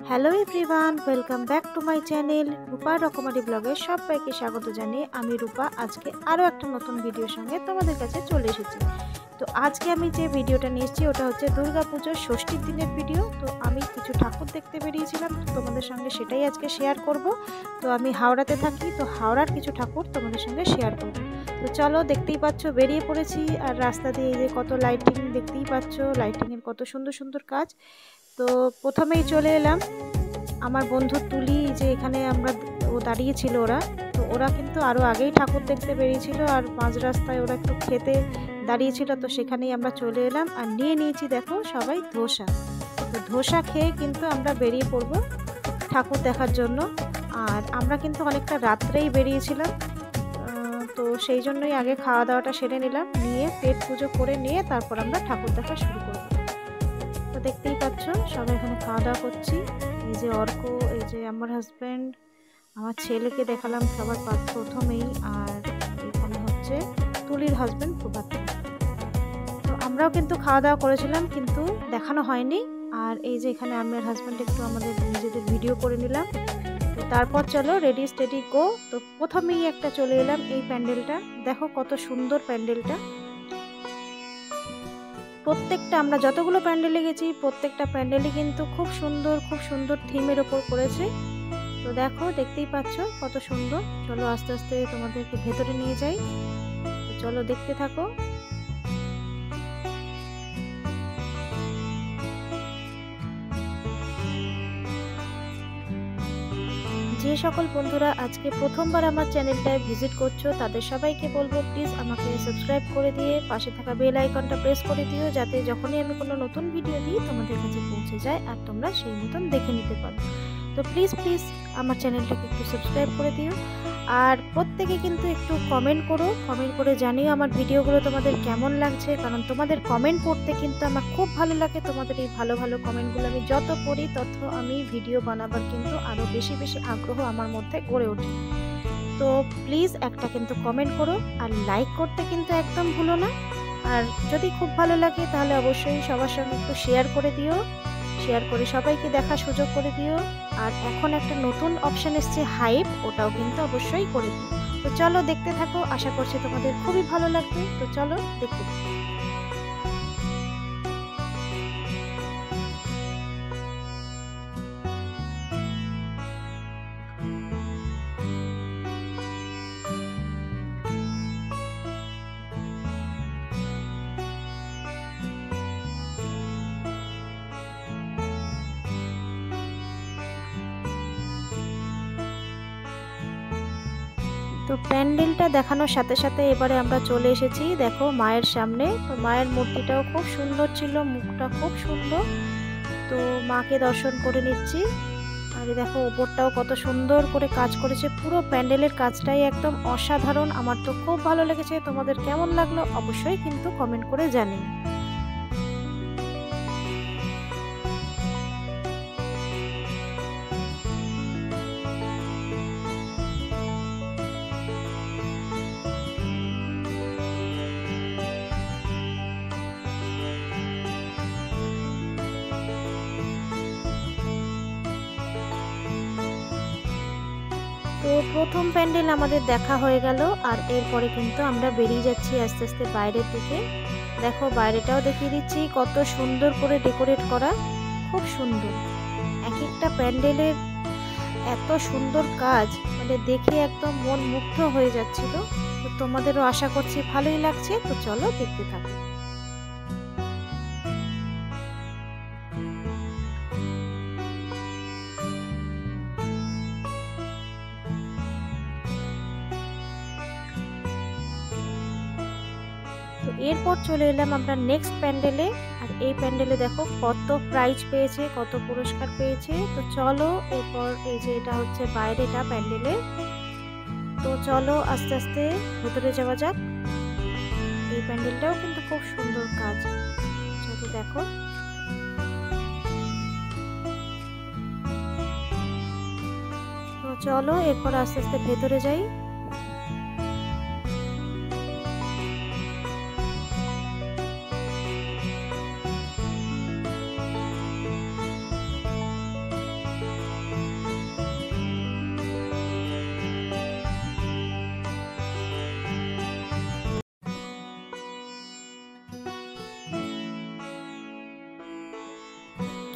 Hello everyone, welcome back to my channel Rupa Rokomari ব্লগে সবাইকে স্বাগত জানিয়ে আমি রূপা আজকে আরও একটা নতুন ভিডিওর সঙ্গে তোমাদের কাছে চলে এসেছি। তো আজকে আমি যে ভিডিওটা নিয়ে এসেছি ওটা হচ্ছে দুর্গাপুজোর ষষ্ঠীর দিনের ভিডিও। তো আমি কিছু ঠাকুর দেখতে বেরিয়েছিলাম, তো তোমাদের সঙ্গে সেটাই আজকে শেয়ার করব। তো আমি হাওড়াতে থাকি, তো হাওড়ার কিছু ঠাকুর তোমাদের সঙ্গে শেয়ার করব। তো চলো, দেখতেই পাচ্ছ বেরিয়ে পড়েছি। আর রাস্তা দিয়ে এই যে কত লাইটিং দেখতেই পাচ্ছ, লাইটিংয়ের কত সুন্দর সুন্দর কাজ। তো প্রথমেই চলে এলাম আমার বন্ধুর তুলি, যে এখানে ও দাঁড়িয়েছিল ওরা, তো ওরা কিন্তু আরও আগেই ঠাকুর দেখতে বেরিয়েছিল আর মাঝ রাস্তায় ওরা একটু খেতে দাঁড়িয়েছিল, তো সেখানেই আমরা চলে এলাম আর নিয়ে নিয়েছি দেখো সবাই ধোসা। তো ধোসা খেয়ে কিন্তু আমরা বেরিয়ে পড়বো ঠাকুর দেখার জন্য। আর আমরা কিন্তু অনেকটা রাত্রেই বেরিয়েছিলাম, তো সেই জন্যই আগে খাওয়া দাওয়াটা সেরে নিলাম, নিয়ে পেট পুজো করে নিয়ে তারপর আমরা ঠাকুর দেখা শুরু করব। তো দেখতেই পাচ্ছ সবাই এখানে খাওয়া দাওয়া করছি। এই যে অর্ক, এই যে আমার হাজব্যান্ড, আমার ছেলেকে দেখালাম সবার প্রথমেই, আর এখানে হচ্ছে তুলির হাজব্যান্ড প্রভাত। তো আমরাও কিন্তু খাওয়া দাওয়া করেছিলাম, কিন্তু দেখানো হয়নি। আর এই যে এখানে আমি আর হাজব্যান্ড একটু আমাদের নিজেদের ভিডিও করে নিলাম। তো তারপর চলো রেডি স্টেডি গো। তো প্রথমেই একটা চলে এলাম এই প্যান্ডেলটা, দেখো কত সুন্দর প্যান্ডেলটা। প্রত্যেকটা আমরা যতগুলো প্যান্ডেলে গেছি প্রত্যেকটা প্যান্ডেলই কিন্তু খুব সুন্দর থিমের ওপর করেছে। তো দেখো দেখতেই পাচ্ছ কত সুন্দর। চলো আস্তে আস্তে তোমাদেরকে ভেতরে নিয়ে যাই, তো চলো দেখতে থাকো। যে সকল বন্ধুরা আজকে প্রথমবার আমার চ্যানেলটায় ভিজিট করছো তাদের সবাইকে বলবো প্লিজ আমাকে সাবস্ক্রাইব করে দিয়ে পাশে থাকা বেল আইকনটা প্রেস করে দিও, যাতে যখনই আমি কোনো নতুন ভিডিও দিই তোমাদের কাছে পৌঁছে যায় আর তোমরা সেই মতন দেখে নিতে পারো। তো প্লিজ আমার চ্যানেলটাকে একটু সাবস্ক্রাইব করে দিও। আর প্রত্যেকে কিন্তু একটু কমেন্ট করে জানিও আমার ভিডিওগুলো তোমাদের কেমন লাগছে, কারণ তোমাদের কমেন্ট পড়তে কিন্তু আমার খুব ভালো লাগে। তোমাদের এই ভালো ভালো কমেন্টগুলো আমি যত পড়ি তত আমি ভিডিও বানাবার কিন্তু আরও বেশি আগ্রহ আমার মধ্যে গড়ে ওঠে। তো প্লিজ একটা কিন্তু কমেন্ট করো আর লাইক করতে কিন্তু একদম ভুলো না। আর যদি খুব ভালো লাগে তাহলে অবশ্যই সবার সঙ্গে একটু শেয়ার করে দিও, শেয়ার করে সবাইকে দেখার সুযোগ করে দিও। আর এখন একটা নতুন অপশন এসছে হাইপ, ওটাও কিন্তু অবশ্যই করে দিও। তো চলো দেখতে থাকো, আশা করছি তোমাদের খুবই ভালো লাগবে। তো চলো দেখতে থাকো। তো প্যান্ডেলটা দেখানোর সাথে সাথে এবারে আমরা চলে এসেছি দেখো মায়ের সামনে। তো মায়ের মূর্তিটাও খুব সুন্দর ছিল, মুখটা খুব সুন্দর। তো মাকে দর্শন করে নিচ্ছি। আর দেখো ওপরটাও কত সুন্দর করে কাজ করেছে, পুরো প্যান্ডেলের কাজটাই একদম অসাধারণ। আমার তো খুব ভালো লেগেছে, তোমাদের কেমন লাগলো অবশ্যই কিন্তু কমেন্ট করে জানিও। তো প্রথম প্যান্ডেল আমাদের দেখা হয়ে গেল, আর এরপরে কিন্তু আমরা বেরিয়ে যাচ্ছি আস্তে আস্তে বাইরের দিকে। দেখো বাইরেটাও দেখিয়ে দিচ্ছি, কত সুন্দর করে ডেকোরেট করা, খুব সুন্দর। এক একটা প্যান্ডেলের এত সুন্দর কাজ, মানে দেখে একদম মন মুগ্ধ হয়ে যাচ্ছিল। তো তোমাদেরও আশা করছি ভালোই লাগছে। তো চলো দেখতে থাকো। তো এরপর চলে এলাম আমরা নেক্সট প্যান্ডেলে। আর এই প্যান্ডেলে দেখো কত প্রাইজ পেয়েছে, কত পুরস্কার পেয়েছে। তো চলো এরপর এই যে এটা হচ্ছে বাইরেটা প্যান্ডেলে, তো চলো আস্তে আস্তে ভেতরে যাওয়া যাক। এই প্যান্ডেলটাও কিন্তু খুব সুন্দর কাজ, চলো দেখো। তো চলো এরপর আস্তে আস্তে ভেতরে যাই।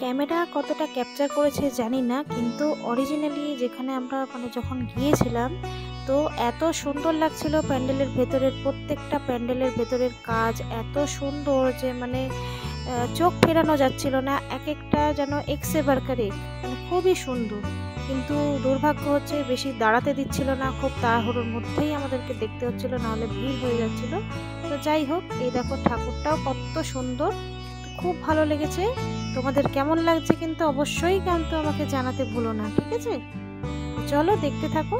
ক্যামেরা কতটা ক্যাপচার করেছে জানি না, কিন্তু অরিজিনালি যেখানে আমরা যখন গিয়েছিলাম, তো এত সুন্দর লাগছিল প্যান্ডেলের ভেতরের প্রত্যেকটা প্যান্ডেলের ভেতরের কাজ এত সুন্দর যে চোখ ফেরানো যাচ্ছিল না। এক একটা যেন এক্সে বার্কার এক, খুবই সুন্দর। কিন্তু দুর্ভাগ্য হচ্ছে বেশি দাঁড়াতে দিচ্ছিল না, খুব তাড়াহুড়োর মধ্যেই আমাদেরকে দেখতে হচ্ছিল, নাহলে ভিড় হয়ে যাচ্ছিল। তো যাই হোক, এই দেখো ঠাকুরটাও কত সুন্দর, খুব ভালো লেগেছে। তোমাদের কেমন লাগছে কিন্তু অবশ্যই আমাকে জানাতে ভুলো না, ঠিক আছে? চলো দেখতে থাকো।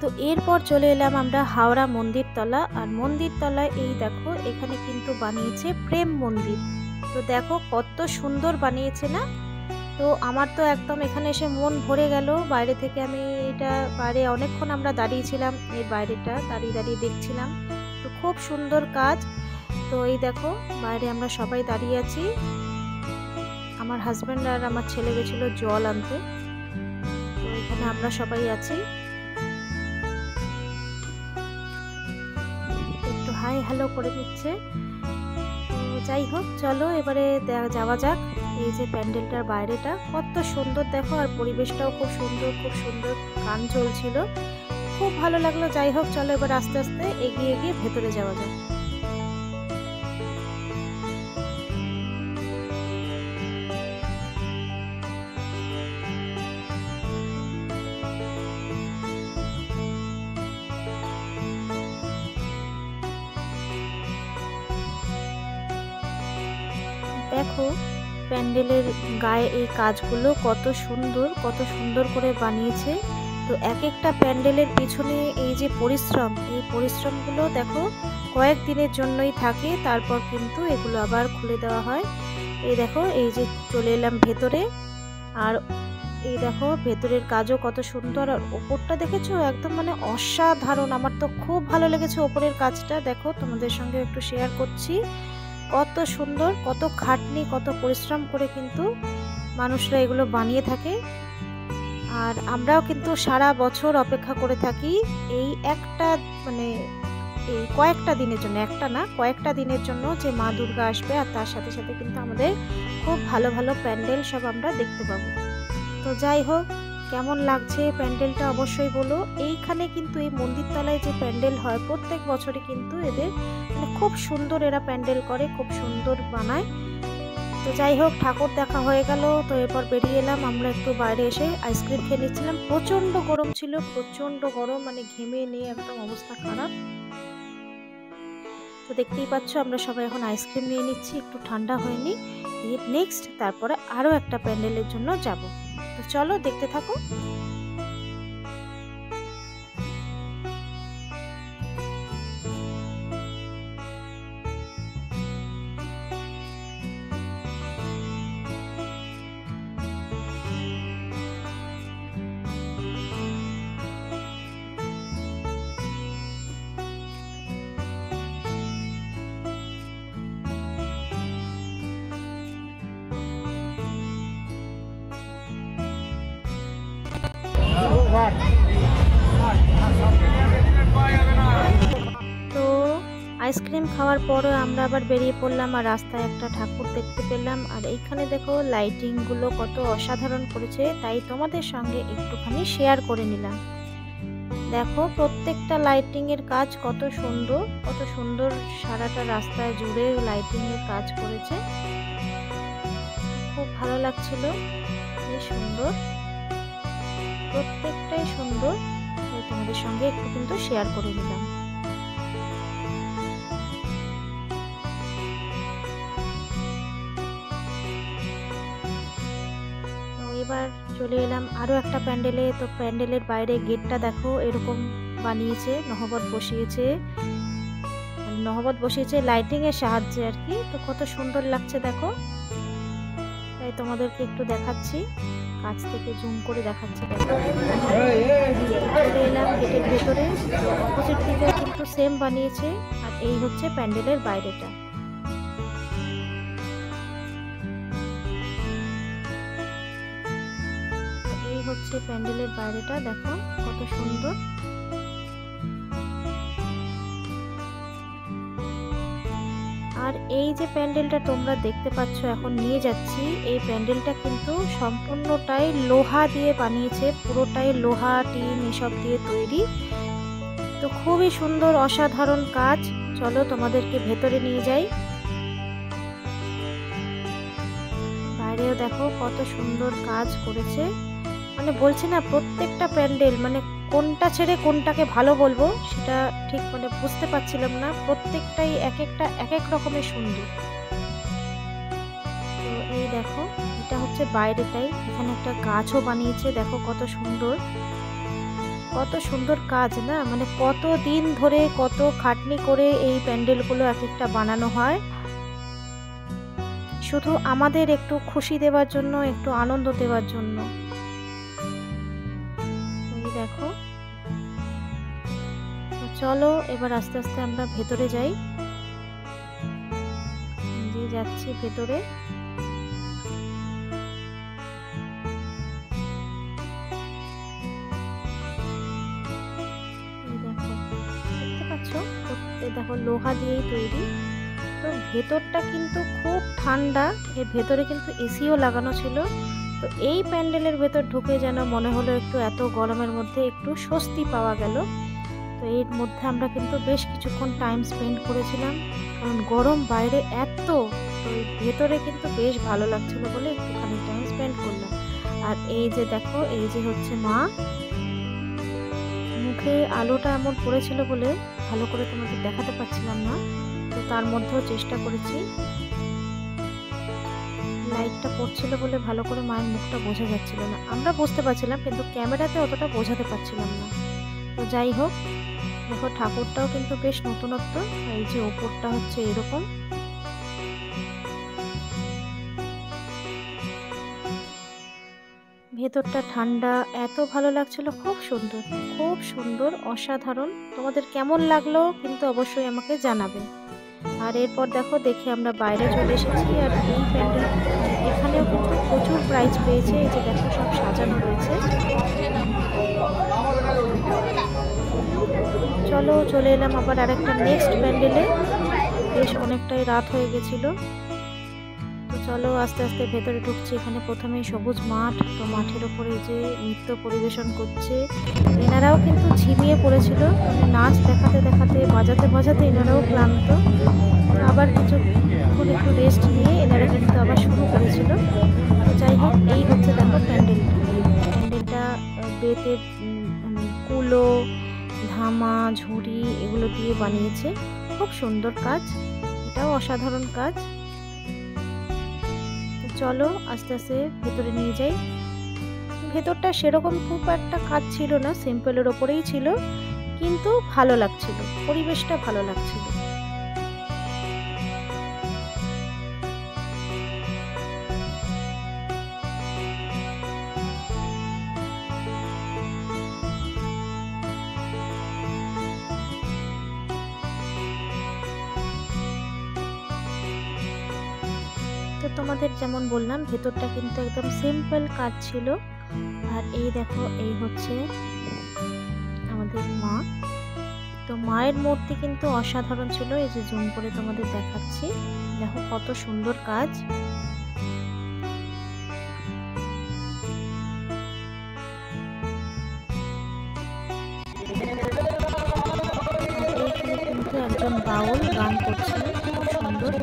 তো এরপর চলে এলাম আমরা হাওড়া মন্দির তলা। আর মন্দির তলায় এই দেখো, এখানে কিন্তু বানিয়েছে প্রেম মন্দির। তো দেখো কত সুন্দর বানিয়েছে না? তো আমার তো একদম এখানে এসে মন ভরে গেল। বাইরে থেকে আমি এটা বাইরে অনেকক্ষণ আমরা দাঁড়িয়েছিলাম, এই বাইরেটা দাঁড়িয়ে দাঁড়িয়ে দেখছিলাম। তো খুব সুন্দর কাজ। তো এই দেখো বাইরে আমরা সবাই দাঁড়িয়ে আছি। আমার হাজব্যান্ড আর আমার ছেলে গেছিল জল আনতে। তো এখানে আমরা সবাই আছি, একটু হাই হ্যালো করে দিচ্ছে। তো যাই হোক, চলো এবারে যাওয়া যাক। এই যে প্যান্ডেলটার বাইরেটা কত সুন্দর দেখো, আর পরিবেশটাও খুব সুন্দর, খুব সুন্দর গান চলছিল, খুব ভালো লাগলো। যাই হোক, চলো এবার আস্তে আস্তে এগিয়ে এগিয়ে ভেতরে যাওয়া যাক। দেখো প্যান্ডেলের গায়ে এই কাজগুলো কত সুন্দর করে বানিয়েছে। তো এক একটা প্যান্ডেলের পিছনে এই যে পরিশ্রম, এই পরিশ্রমগুলো দেখো কয়েক দিনের জন্যই থাকে, তারপর কিন্তু এগুলো আবার খুলে দেওয়া হয়। এই দেখো, এই যে চলে এলাম ভেতরে, আর এই দেখো ভেতরের কাজও কত সুন্দর। আর ওপরটা দেখেছো একদম অসাধারণ, আমার তো খুব ভালো লেগেছে ওপরের কাজটা। দেখো তোমাদের সঙ্গে একটু শেয়ার করছি, কত সুন্দর, কত খাটনি, কত পরিশ্রম করে কিন্তু মানুষরা এগুলো বানিয়ে থাকে। আর আমরাও কিন্তু সারা বছর অপেক্ষা করে থাকি এই একটা এই কয়েকটা দিনের জন্য, একটা না কয়েকটা দিনের জন্য, যে মা দুর্গা আসবে। আর তার সাথে সাথে কিন্তু আমাদের খুব ভালো ভালো প্যান্ডেল সব আমরা দেখতে পাবো। তো যাই হোক, কেমন লাগছে প্যান্ডেলটা অবশ্যই বলো। এইখানে কিন্তু এই মন্দির তলায় যে প্যান্ডেল হয় প্রত্যেক বছরই কিন্তু এদের খুব সুন্দর এরা প্যান্ডেল করে, খুব সুন্দর বানায়। তো যাই হোক, ঠাকুর দেখা হয়ে গেল। তো এরপর বেরিয়ে এলাম আমরা, একটু বাইরে এসে আইসক্রিম খেয়ে নিচ্ছিলাম। প্রচণ্ড গরম ছিল, প্রচণ্ড গরম, ঘেমে নিয়ে একদম অবস্থা খারাপ। তো দেখতেই পাচ্ছ আমরা সবাই এখন আইসক্রিম নিয়ে নিচ্ছি, একটু ঠান্ডা হয়নি। নেক্সট তারপরে আরও একটা প্যান্ডেলের জন্য যাব। তো চলো দেখতে থাকো। তো আইসক্রিম খাওয়ার পরে আমরা আবার বেরিয়ে পড়লাম, আর রাস্তায় একটা ঠাকুর দেখতে পেলাম। আর এইখানে দেখো লাইটিংগুলো কত অসাধারণ করেছে, তাই তোমাদের সঙ্গে একটুখানি শেয়ার করে নিলাম। দেখো প্রত্যেকটা লাইটিংয়ের কাজ কত সুন্দর, সারাটা রাস্তায় জুড়ে লাইটিংয়ের কাজ করেছে, খুব ভালো লাগছিল। বেশ সুন্দর, প্রত্যেকটাই সুন্দর, তাই তোমাদের সঙ্গে একটু কিন্তু শেয়ার করে নিলাম। চলে এলাম আরও একটা প্যান্ডেলে। তো প্যান্ডেলের বাইরে গেটটা দেখো এরকম বানিয়েছে, নহবত বসিয়েছে লাইটিংয়ের সাহায্যে আর কি। তো কত সুন্দর লাগছে দেখো, তাই তোমাদেরকে একটু দেখাচ্ছি, কাছ থেকে জুম করে দেখাচ্ছি। দেখো চলে এলাম গেটের ভেতরে, অপোজিট দিকেও কিন্তু সেম বানিয়েছে। আর এই হচ্ছে প্যান্ডেলের বাইরেটা। এই হচ্ছে প্যান্ডেলের বাইরেটা, দেখো কত সুন্দর। আর এই যে প্যান্ডেলটা তোমরা দেখতে পাচ্ছ এখন নিয়ে যাচ্ছি, এই প্যান্ডেলটা কিন্তু সম্পূর্ণটাই লোহা দিয়ে বানিয়েছে, পুরোটাই লোহা টিন এসব দিয়ে তৈরি। তো খুবই সুন্দর অসাধারণ কাজ। চলো তোমাদেরকে ভেতরে নিয়ে যাই। বাইরেও দেখো কত সুন্দর কাজ করেছে, মানে বলছি না প্রত্যেকটা প্যান্ডেল, মানে কোনটা ছেড়ে কোনটাকে ভালো বলবো সেটা ঠিক মানে বুঝতে পারছিলাম না। প্রত্যেকটাই এক এক রকমের সুন্দর। তো এই দেখো এটা হচ্ছে বাইরেটাই, এখানে একটা গাছও বানিয়েছে, দেখো কত সুন্দর কাজ না, মানে কত দিন ধরে কত খাটনি করে এই প্যান্ডেলগুলো এক একটা বানানো হয়, শুধু আমাদের একটু খুশি দেওয়ার জন্য, একটু আনন্দ দেওয়ার জন্য। দেখো চলো এবার আস্তে আস্তে আমরা ভেতরে যাই। যাচ্ছি ভেতরে। দেখতে পাচ্ছ দেখো লোহা দিয়েই তৈরি। তো ভেতরটা কিন্তু খুব ঠান্ডা, এর ভেতরে কিন্তু এসিও লাগানো ছিল। তো এই প্যান্ডেলের ভেতর ঢুকে যেন মনে হলো একটু এত গরমের মধ্যে একটু স্বস্তি পাওয়া গেল। তো এর মধ্যে আমরা কিন্তু বেশ কিছুক্ষণ টাইম স্পেন্ড করেছিলাম, কারণ গরম বাইরে এত, তো ভেতরে কিন্তু বেশ ভালো লাগছিল বলে একটুখানি টাইম স্পেন্ড করলাম। আর এই যে দেখো এই যে হচ্ছে মা, মুখে আলোটা এমন পড়েছিল বলে ভালো করে তোমাদের দেখাতে পারছিলাম না, তো তার মধ্যেও চেষ্টা করেছি। লাইটটা পড়ছিল বলে ভালো করে মায়ের মুখটা বোঝা যাচ্ছিল না, আমরা বুঝতে পারছিলাম কিন্তু ক্যামেরাতে অতটা বোঝাতে পারছিলাম না। তো যাই হোক দেখো ঠাকুরটাও কিন্তু বেশ নতুনত্ব, এই যে ওপরটা হচ্ছে এরকম। ভেতরটা ঠান্ডা, এত ভালো লাগছিল, খুব সুন্দর অসাধারণ। তোমাদের কেমন লাগলো কিন্তু অবশ্যই আমাকে জানাবে। আর এরপর দেখে আমরা বাইরে চলে এসেছি। আর এই প্যান্ডেল এখানেও কিন্তু প্রচুর প্রাইজ পেয়েছে, এই যে দেখো সব সাজানো রয়েছে। চলো চলে এলাম আবার আরেকটা নেক্সট প্যান্ডেলে, বেশ অনেকটাই রাত হয়ে গেছিল। তো চলো আস্তে আস্তে ভেতরে ঢুকছি। এখানে প্রথমেই সবুজ মাঠ, তো মাঠের ওপরে যে নৃত্য পরিবেশন করছে, এনারাও কিন্তু ঝিমিয়ে পড়েছিল, মানে নাচ দেখাতে দেখাতে বাজাতে এনারাও ক্লান্ত। আবার কিছুক্ষণ একটু রেস্ট নিয়ে এনারা কিন্তু আবার শুরু করেছিল। তো যাই হোক এই হচ্ছে দেখো প্যান্ডেলটা বেতের কুলো, ধামা, ঝুড়ি এগুলো দিয়ে বানিয়েছে, খুব সুন্দর কাজ, এটাও অসাধারণ কাজ। চলো আস্তে আস্তে ভেতরে নিয়ে যাই। ভেতরটা সেরকম খুব একটা কাজ ছিল না, সিম্পলের ওপরেই ছিল, কিন্তু ভালো লাগছিল, পরিবেশটা ভালো লাগছিল। তো তোমাদের যেমন বললাম ভেতরটা কিন্তু একদম সিম্পল কাজ ছিল। আর এই দেখো এই হচ্ছে আমাদের মা, তো মায়ের মূর্তি কিন্তু অসাধারণ ছিল, এই যে জুম করে তোমাদের দেখাচ্ছি, দেখো কত সুন্দর কাজ। এইখানে কিন্তু একজন বাউল গান করছিল, খুব সুন্দর।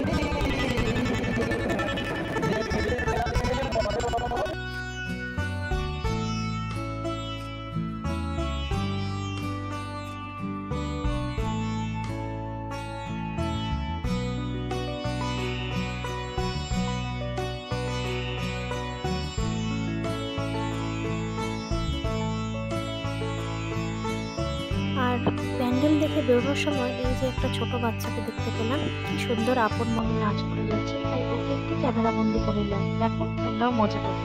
আর প্যান্ডেল দেখে বেরোনোর সময় এই যে একটা ছোট বাচ্চাকে দেখতে পেলাম, কি সুন্দর আপন মনে নাচ করে যাচ্ছে, তাই ওকে একটু ক্যামেরা বন্দি করে নিলাম। দেখো ওটাও মজা করে।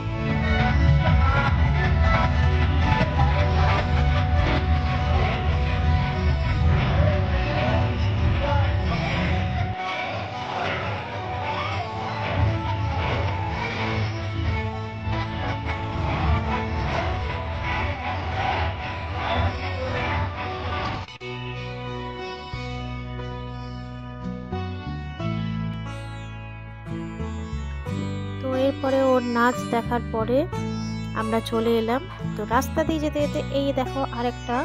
তো এরপরে ওর নাচ দেখার পরে আমরা চলে এলাম। তো রাস্তা দিয়ে যেতে যেতে এই দেখো আরেকটা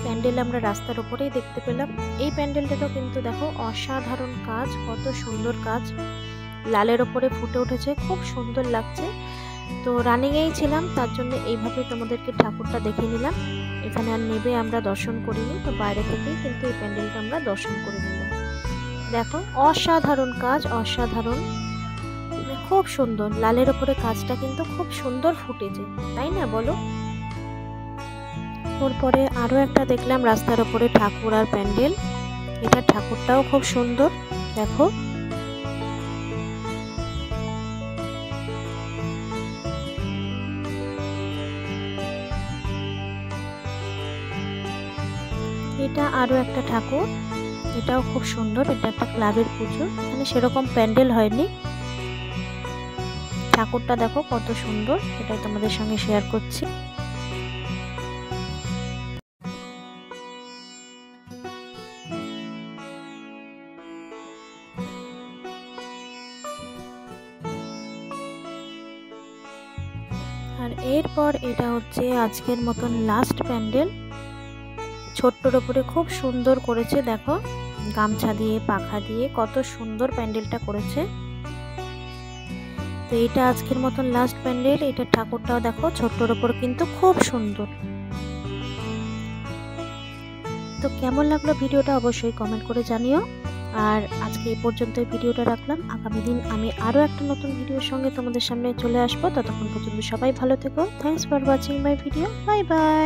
প্যান্ডেল আমরা রাস্তার উপরেই দেখতে পেলাম। এই প্যান্ডেলটাও কিন্তু দেখো অসাধারণ কাজ, কত সুন্দর কাজ, লালের ওপরে ফুটে উঠেছে, খুব সুন্দর লাগছে। তো রানিংয়েই ছিলাম, তার জন্য এইভাবে তোমাদেরকে ঠাকুরটা দেখে নিলাম। এখানে আর নেবে আমরা দর্শন করিনি, তো বাইরে থেকেই কিন্তু এই প্যান্ডেলটা আমরা দর্শন করে নিলাম। দেখো অসাধারণ কাজ, অসাধারণ, খুব সুন্দর, লালের ওপরে কাজটা কিন্তু খুব সুন্দর ফুটেছে, তাই না বলো? তারপরে আরো একটা দেখলাম রাস্তার ওপরে ঠাকুর আর প্যান্ডেল। এটা ঠাকুরটাও খুব সুন্দর, দেখো। এটা আরো একটা ঠাকুর, এটাও খুব সুন্দর। এটা একটা ক্লাবের পুজো, এখানে সেরকম প্যান্ডেল হয়নি। ঠাকুরটা দেখো কত সুন্দর, এটাই তোমাদের সঙ্গে শেয়ার করছি। আর এরপর এটা হচ্ছে আজকের মতন লাস্ট প্যান্ডেল। ছোট্টর ওপরে খুব সুন্দর করেছে, দেখো গামছা দিয়ে পাখা দিয়ে কত সুন্দর প্যান্ডেলটা করেছে। তো এটা আজকের মতন লাস্ট প্যান্ডেল। এটা ঠাকুরটাও দেখো ছোট্টর ওপর কিন্তু খুব সুন্দর। তো কেমন লাগলো ভিডিওটা অবশ্যই কমেন্ট করে জানিও। আর আজকে এই পর্যন্তই ভিডিওটা রাখলাম। আগামী দিন আমি আরো একটা নতুন ভিডিওর সঙ্গে তোমাদের সামনে চলে আসবো। ততক্ষণ পর্যন্ত সবাই ভালো থেকো। Thanks for watching my video. Bye bye.